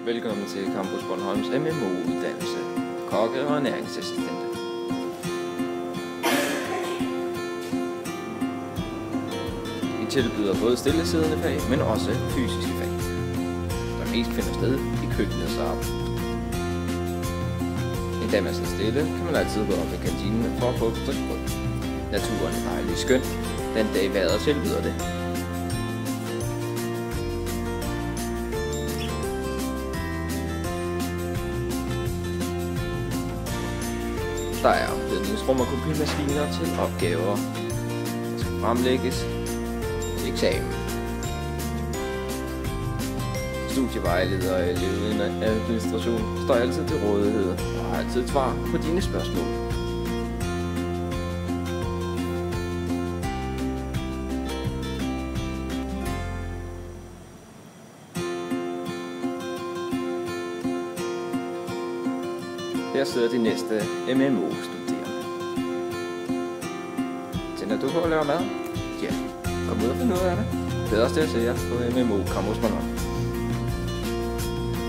Velkommen til Campus Bornholms MMO-uddannelse, kokke- og ernæringsassistent. Vi tilbyder både stillesiddende fag, men også fysiske fag, der mest finder sted i køkkenets arbejde. En dag man skal stille, kan man altid gå op i kantinen for at få et stykke brød. Naturen er dejlig skøn, den dag vejret tilbyder det. Der er omklædningsrum og kopimaskiner til opgaver, der skal fremlægges til eksamen. Studievejleder og elevadministration står altid til rådighed og har altid et svar på dine spørgsmål. Her sidder de næste MMO-studerende. Tænder du på at lave mad? Ja, kom ud og find ud af det. Glæder os til at se jer på MMO Campus Bornholm.